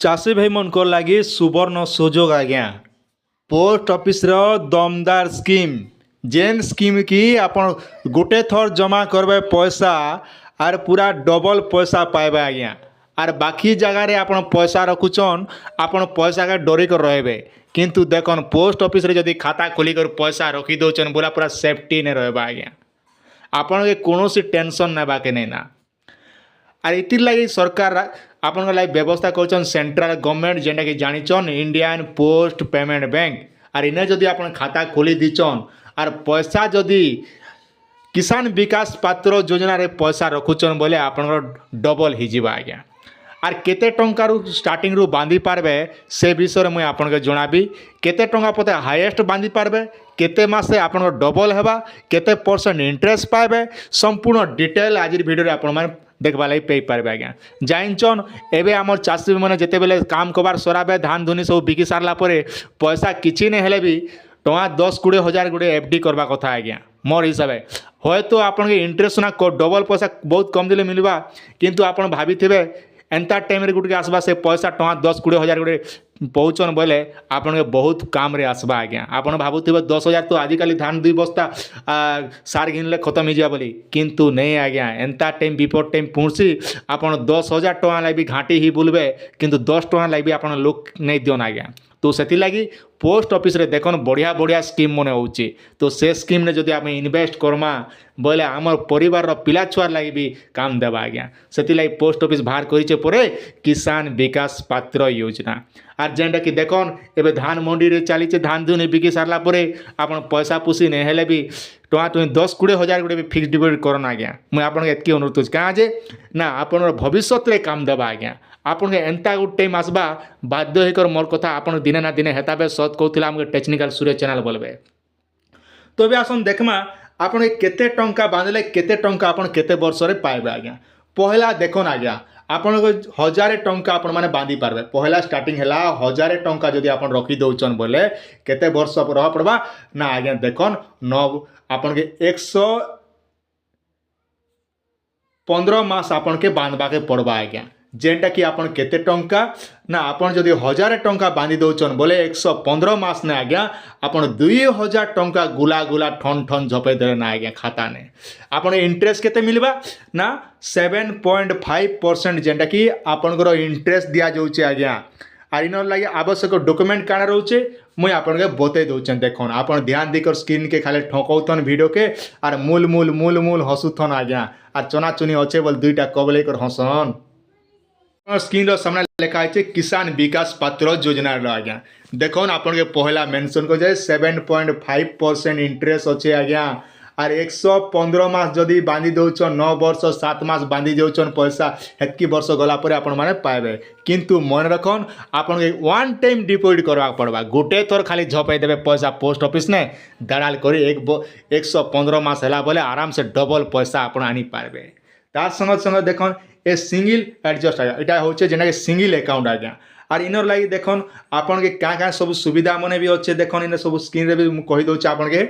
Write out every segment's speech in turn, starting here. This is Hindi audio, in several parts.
चाषी भाई मन को लगी सुवर्ण सुजोग आज्ञा पोस्ट ऑफिस रो दमदार स्कीम जेन स्कीम की आपण गोटे थर जमा करबे पैसा आर पूरा डबल पैसा पाइबे आज्ञा आर बाकी जगह आपण पैसा रखुचन आपण पैसा के डरी कर रहबे किंतु देखन पोस्ट ऑफिस रे जदी खाता खोली कर पैसा रखी दउचन बोला पूरा सेफ्टी ने रहबा आज्ञा आपण के कोनोसी टेंशन नेबा के नै ना आर इतिर लगी सरकार आपन लाइक व्यवस्था कर सेंट्रल गवर्नमेंट जेनटा कि जानिछन इंडियन पोस्ट पेमेंट बैंक आर इने जदि आपन खाता खोली दीचन आर पैसा जदि किसान विकास पात्र योजना रे पैसा रखुचन बोले आपन डबल ही जीवा आज्ञा आर केते टंका रु स्टार्टिंग रु बांधी पारबे से विषय मुझे आपन के जणाबी केते टंका पते हाईएस्ट बांधी पारबे केते मासे आपन डबल हेबा केते परसेंट इंटरेस्ट पाइबे संपूर्ण डिटेल आज वीडियो रे आपन माने देखवा लगी पे पारे आज्ञा जाइचन एवं आम चाषी मैंने जिते बेले काम कबार सराबे धान धुनी सब बिकी सारा पैसा किसी नहीं हेले भी टଙ୍କା 10-20 हजार गोटे एफडी करवा कथा आज्ञा मोर हिसाब हे तो आपन के इंटरेस्ट ना डबल पैसा बहुत कम दिले मिलवा किंतु आपन भाभी थे एंता टाइम रे गुटे आसबा से पैसा टଙ୍କା 10-20 हजार गोटे पहुँचन बोले आपन के बहुत काम रे आसबा आज्ञा आपन भावुवे 10,000 तो आजिकल धान 2 बस्ता सार घिनले खत्म हो बोली किंतु नहीं आज्ञा एंता टाइम विपद टाइम पहुँची आपन 10,000 टଙ୍କା लगी घाटी ही बुलबे किंतु 10 टଙ୍କା लगी आपन लोक नहीं दियन आज्ञा तो से लगी पोस्ट ऑफिस रे देखन बढ़िया बढ़िया स्कीम मन होची तो से स्कीम ने जदि आम इन्वेस्ट करमा बोले आम परिवार पिला छुआर लगी भी काम देवा आज्ञा से लगी पोस्ट ऑफिस बाहर करिचे परे किसान विकास पात्र योजना आर जेनटा कि देखन एबे धान मंडी रे चलीचे धान धुनी बिकी सारला परे आपन पैसा पुसी नहीं हेले भी टଙ୍କା तुम 10-20 हजार गोटे फिक्स डिपोजिट करन आज्ञा मुझे आपन एतकी अनुरोध करुँ क्या जे ना आपन भविष्य रे काम देवा आज्ञा आपन के एंता गोटे टाइम आसबा बाध्य होकर मोर कथा आपन दिने ना दिने हेताबे सत कहूला आमके टेक्निकल सूर्य चैनल बोलबे तो अबे आसन देखमा आपन केते टंका बांधले केते टंका आपन केते वर्ष रे पाइबे आज्ञा पहला देखन आज्ञा आपन को 1000 टंका आपन माने बांधी पारबे पहला स्टार्टिंग हैला 1000 टंका जदि आपन रखी दउचन बोले केते वर्ष पर रह पड़बा ना आज्ञा देखन न आपन के 115 मास आपन के बांधबा के पड़बा आज्ञा जेनटा कि आपन केते टंका ना आपन जदि 1000 टंका बांधी दउचन बोले 115 मास ने आज्ञा आपन 2000 टंका गुला गुला ठन ठन झपे दे ना आज्ञा खाता ने आपन इंटरेस्ट केते मिलबा ना 7.5% जेनटा कि आपन को इंटरेस्ट दिया जाउचे आज्ञा आर इन लगे आवश्यक डॉक्यूमेंट काना रहउचे मुई आपन के बते दउचन देखन आपन ध्यान देकर स्क्रीन के खाली ठोकौतन वीडियो के आर मूल मूल मूल मूल हसुथन आज्ञा आर चना चुनी अच्छे बोल दुईटा कबले कर हसन स्क्रीन सामने लिखा है किसान विकास पात्र योजना आज्ञा देखन आपन के पहला मेंशन कर जाए 7.5% इंटरेस्ट अच्छे आज्ञा आर 115 मास जदि बांधी दउचन 9 वर्ष 7 मास बांधी दउचन पैसा हेतकी वर्ष गला पर आपन माने पाइबे किंतु मन रखन आपन के वन टाइम डिपोजिट करवा पड़बा गोटे थर खाली झपे देबे पैसा पोस्ट ऑफिस ने दलाल करी 115 मास हैला बोले आराम से डबल पैसा आपन आनी पारबे तार संग संग देखन ए सिंगल एडजस्ट आज्ञा इटा होचे जेना के सिंगल अकाउंट आज्ञा आर इनर लगी देखन आपन के क्या सब सुविधा मने भी अच्छे देखन इन सब स्क्रीन रे भी कहि दउचे आपन के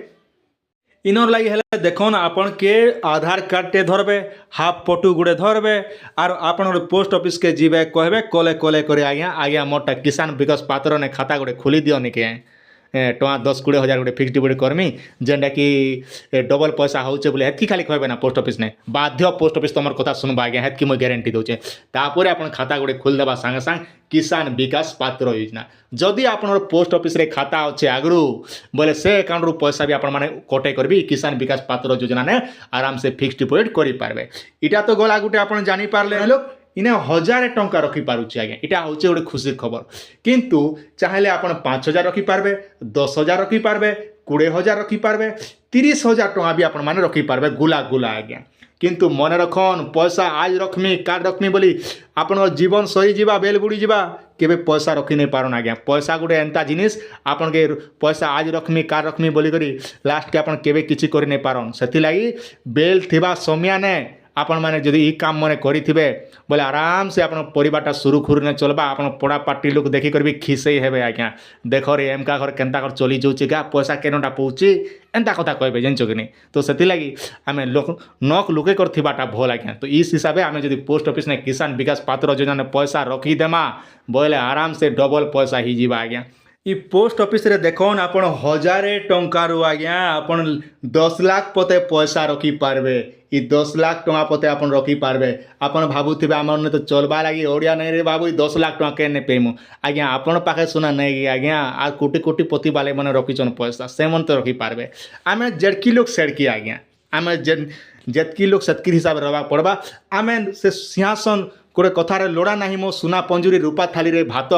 इनर लगी हेले देखन आपन के आधार कार्ड टे धरबे हाफ फोटो गुड़े धरबे आर आपन पोस्ट ऑफिस के जीवे कहबे कोले कोले करे आज्ञा आज्ञा मोटा किसान विकास पात्र ने खाता गुड़े खोली दियो निके टଙ୍କା 10-20 हजार गोटे फिक्स डिपोजिट करमी जेनटा कि डबल पैसा होचे बोले हेतकी खाली कहबे ना पोस्ट ऑफिस ने बाध्य पोस्ट ऑफिस तुम कथा सुनबा आज्ञा हेतकी मुझे गारंटी दउचे तापर आपन खाता गोटे खोल देबा संगे संग किसान विकास पात्र योजना जदि आपन पोस्ट ऑफिस रे खाता अच्छे आगरू बोले से अकाउंट रु पैसा भी आपन माने कोटे करबी किसान विकास पात्र योजना ने आराम से फिक्स डिपोजिट करि पारबे इटा तो गला गुटे आपन जानि पारले लोग इने 1000 टंका रखी पारुछि आज्ञा इटा होचे गोटे खुशी खबर किंतु चाहेले आपन 5000 रखी पारबे 10,000 रखी पारबे 20,000 रखी पारबे 30,000 टंका भी आपन माने रखी पारबे गुला गुला आज्ञा किंतु मन रखन पैसा आज रखमी काल रखमी बोली आपन जीवन सही जीवा बेल बुड़ी जीवा केबे पैसा रखी नहीं पारन आज्ञा पैसा गोटे एंता जिनिस आपन के पैसा आज रखमी काल रखमी बोली करी लास्ट के आपन केबे किछि करि नहीं पारन सेति लागि बेल थिबा समय ने आपण मैंने जदि ई काम मैंने करेंगे बोले आराम से अपन परिवारटा सुरुखुरु चलबा अपन पड़ा पार्टी लोक देखिक भी खिसई हेबे आज्ञा देख रे एमका घर केन्ता घर चली जाऊँचे क्या पैसा केनटा पाऊँची एंता कथा कहबे जानछ कि नहीं। तो से लगी आम लोक नक लुके करथिबाटा भल आज्ञा। तो इस हिसाब से आम जब पोस्ट ऑफिस ने किसान विकास पात्र योजना पैसा रखीदेमा बोले आराम से डबल पैसा ही जीवा आज्ञा। इ पोस्ट ऑफिस रे देखन आपण 1000 टंकारु आज्ञा आपण 10 लाख पते पैसा रखी पारबे। इ 10 लाख टंका पते आपण रखी पारबे। आपण भाबुथिबे हमर ने तो चलबा लागी ओडिया नहीं रे बाबू 10 लाख टंका केने पेमु आज्ञा आपण पाखे सुना नहीं आज्ञा आ कोटी कोटी पति वाले माने रखिछन पैसा से मन तो रखी पारबे। आमे जेडकी लोग सेडकी आज्ञा आमे जेतकी लोग सेतकी हिसाब रहबा पड़बा। आमे से सिंहासन कोरे कथारे लोड़ा नहीं मो सुना पंजुरी रूपा थाली रे भात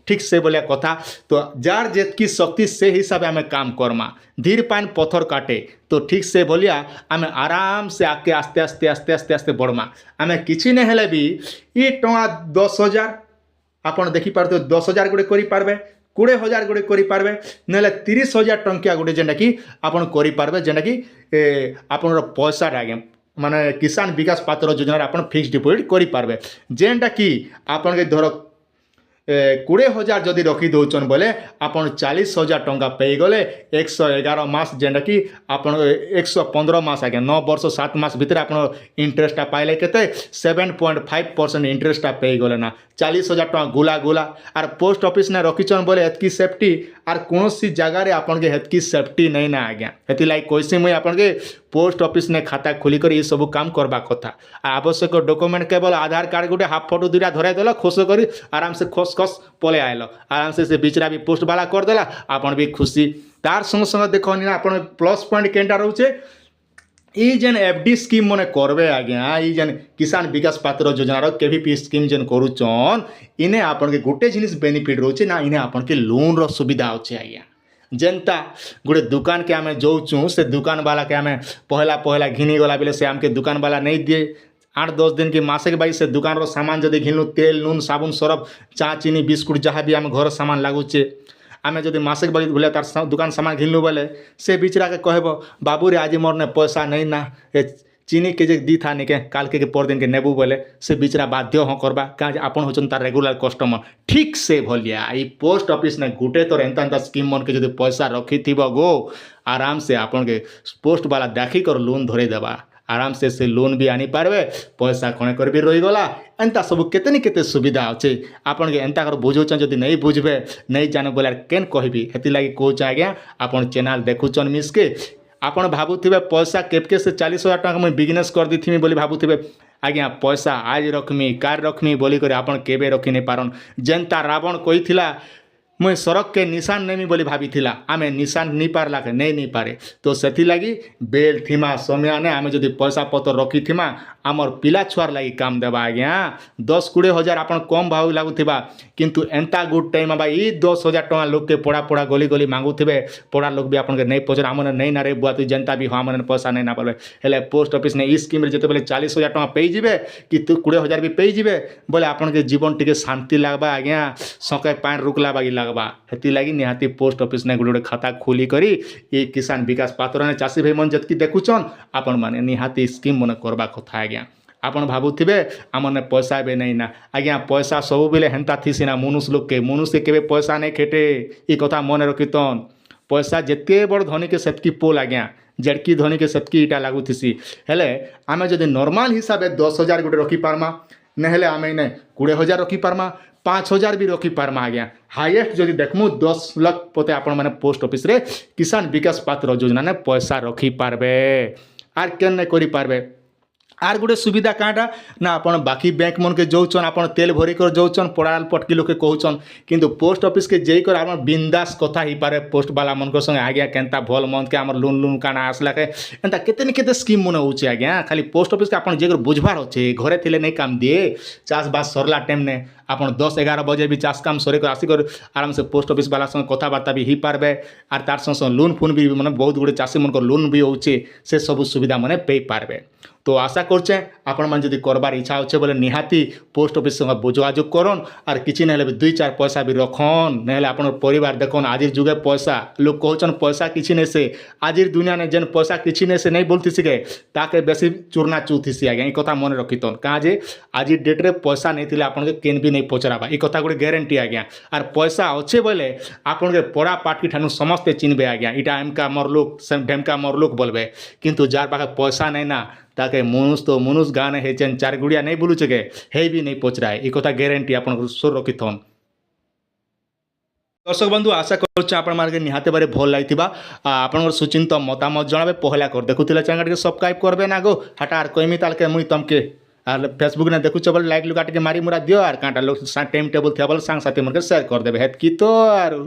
ठीक से बोलिया कथा। तो जार जेतकी शक्ति से हिसाब आम काम करमा धीर पान पत्थर काटे तो ठीक से बोलिया आम आराम से आके आस्ते आस्ते आस्ते आस्ते आस्ते बढ़मा। आम किसी नहीं हेले भी ये टंका 10,000 आपन देखी पारते 10,000 गुड़े करि पारबे 20,000 गुड़े करि पारबे नले 30,000 टंकिया गुड़े जेनटा कि आपन करि पारबे जेनटा कि आपन पैसा आगे माने किसान विकास पात्र योजना आपन फिक्स डिपोजिट करि पारबे जेनटा कि आपन के धर 20,000 जदि रखी दौन बोले आपन 40,000 टंका पेगले 111 मास जेनटा कि आपन 115 मास आगे 9 वर्ष 7 मास भितर आपन इंटरेस्टा पाइले केते 7.5% इंटरेस्टा पेगले ना 40,000 टंका गुला गुला आर पोस्ट ऑफिस ने रखीचन बोले एतकी सेफ्टी आर कौनसी जगार आपन के हेतकी सेफ्टी नहीं ना आज्ञा। हेती लाइक कैसे मुई आपन के पोस्ट ऑफिस ने खाता खोली कर ये सब काम करबा कथा। आवश्यक डॉक्यूमेंट केवल आधार कार्ड गोटे हाफ फोटो दुटा धराई देला खोस करी आराम से खस खस पले आइल आराम से बिचरा भी पोस्ट वाला करदेला आपन भी खुशी। तार संग संग देखनी आपन प्लस पॉइंट केनटा रहउचे ई जेन एफडी स्कीम मने करबे आज्ञा ई जेन किसान विकास पात्र योजनार केवीपी स्कीम जेन करूचन इने आपन के गोटे जिनिस बेनिफिट रहउचे ना इने आपन के लोन रो सुविधा होचे आज्ञा। जेनता गोटे दुकान के आम जाऊँ से दुकान वाला के आम पहला पहला घिनी गला बेले से आमके दुकान वाला नहीं दिए 8-10 दिन के मासे के बाद से दुकान रो सामान जदि घिनलु तेल नून साबुन सरफ चा चीनी बिस्कुट जहाँ भी आम घर सामान लागुचे आम जब मासे के बाद बोले तार दुकान सामान घिनलु बोले से बिचरा के कहब बाबू रे आज मोर ने पैसा नहीं ना चीनी के जे दी था निके काल के पर दिन के नेबू बोले से बिचरा बाध्य हाँ करबा क्या आपन होचन तार रेगुलर कस्टमर ठीक से भलिया ई पोस्ट ऑफिस ने गुटे तो एंता एंता स्कीम मन के जब पैसा रखी थी गो आराम से आपन के पोस्ट वाला देखी कर लोन धरे देबा आराम से लोन भी आनी पारबे पैसा कणे कर भी रही गला एंता सब केते केते सुविधा अच्छे आपन के एंता कर बुझौचन जदि नहीं बुझबे नहीं जाने बोले केन कहबी हेती लागि कहूच आज्ञा आपन चैनल देखुचन मिस के आपन भाबुथिबे पैसा केपके से 40,000 टका मुई बिजनेस कर दी बोली भाबुथिबे आज्ञा पैसा आज रखमी कार रखमी बोली कर आपन केबे रखी नहीं पारन जेनता रावण कही मुई सड़क के निशान नेमी बोली भाभी थिला आमे निशान नहीं पारला के नहीं पारे। तो सेथि लगी बेल थीमा समय ने आमे जदि पैसा पतर रखी थीमा आमर पिला छुआर लगी काम देबा आज्ञा 10-20 हजार आपन कम भाव लागुथिबा किंतु एंता गुड टाइम बा ई 10,000 टका लोग के पड़ा पड़ा गली गली मांगुथिबे पड़ा लोग भी आपन के नहीं पहुंच आमने नहीं ना रे बुआ तू जनता भी हमने पैसा नहीं ना पाबे हेले पोस्ट ऑफिस ने ई स्कीम रे जते बेले 40,000 टका पेई जिबे कि तू 20,000 भी पेई जिबे बोले आपन के जीवन टिके शांति लागबा आज्ञा सके पान रुकला बागी लागबा हेती लगी निहाती पोस्ट ऑफिस ने गोटे खाता खोली करी ये किसान विकास पात्र ने चाषी भाई मन जतकी देखुचन आपन माने निहाती स्कीम मन करबा कथा आज्ञा। आपन भाबुथिबे आमने पैसा बे नहीं ना आज्ञा पैसा सब बेले हेंता थी ना मनुष्य लोग के मनुष्य केबे पैसा नहीं खेटे ये कथा मन रखितन पैसा जेते बड़ धनी के सेतकी पोल आज्ञा जेड़की धनी के सेतकी इटा लागुथिसी हेले आमे जदि नॉर्मल हिसाब 10,000 गोटे रखी पारमा नहेले आमे ने 20,000 रखी पारमा 5,000 भी रखी पारमा आज्ञा हाईएस्ट जदि देखमु 10 लाख पते आपण माने पोस्ट ऑफिस रे किसान विकास पात्र योजना ने पैसा रखी पारबे आर केन ने करि पारबे। आर गोटे सुविधा काँटा ना आपन बाकी बैंक मन के जाऊन आपन तेल भरी कर जाऊन पड़ाल पटकी लोग के कहूचन किंतु पोस्ट ऑफिस के जई कर आपन बिंदास कथा ही पारे पोस्ट वाला मन संगे आज्ञा केनता भल मन के आमर लोन लोन काना आसला के एंता केते न केते स्कीम मन होचे आज्ञा खाली पोस्ट ऑफिस के आपन जे बुझबार होचे घरे थिले नहीं काम दिए चाष बास सरला टाइम ने आपन 10-11 बजे भी चाष काम सरे कर आसी कर आराम से पोस्ट ऑफिस वाला संगे कथबार्ता भी ही पारबे आर तार संग लोन फोन भी माने बहुत गुड़े चाषी मन को लोन भी होचे से सब सुविधा माने पे पारबे। तो आशा करछे आपण मान जदि करबार इच्छा होछे बोले निहाती पोस्ट ऑफिस संग जोगाजोग करन आर किछि नहेले भी 2-4 पैसा भी रखन नहेले आपण परिवार देखन आजिर जुगे पैसा लोग कहछन पैसा किछि नै से आजिर दुनिया ने जेन पैसा किछि नै से नै बोलथिसी के ताके बेसी चूरना चूथिसी आज्ञा ई कथा मन रखितन का जे आजिर डेट रे पैसा नै थिले आपण के केन भी नै पचराबा ई कथा गुटे ग्यारंटी आज्ञा आर पैसा अच्छे बोले आपण के पड़ा पाटकी ठानु समस्ते चिन्हबे आज्ञा इटा एमका मोर लोक ढेमका मोर लोक बोलबे किंतु जार पाखे पैसा नै ना ताके मनुष गाने हेचेन चार गुड़िया नहीं बुलुचे के हे भी नहीं पचराए ई कथा ग्यारंटी आपण सोर रखिथन दर्शक बंधु आशा करुच्छे आपण मार्गे निहाते बारे भल लागिथिबा आपण सुचिंत मतामत जणाबे पहला कर देखुथिले चैनल के सब्सक्राइब करबे ना गो हटार कइमी ताल के मुई तमके आर फेसबुक ने देखुछ बोले लाइक लुका के मारी मुरा दियो आर कांटा लोग टाइम टेबल थिया बोले सांग साथी मन के शेयर कर देबे हेत की तो आर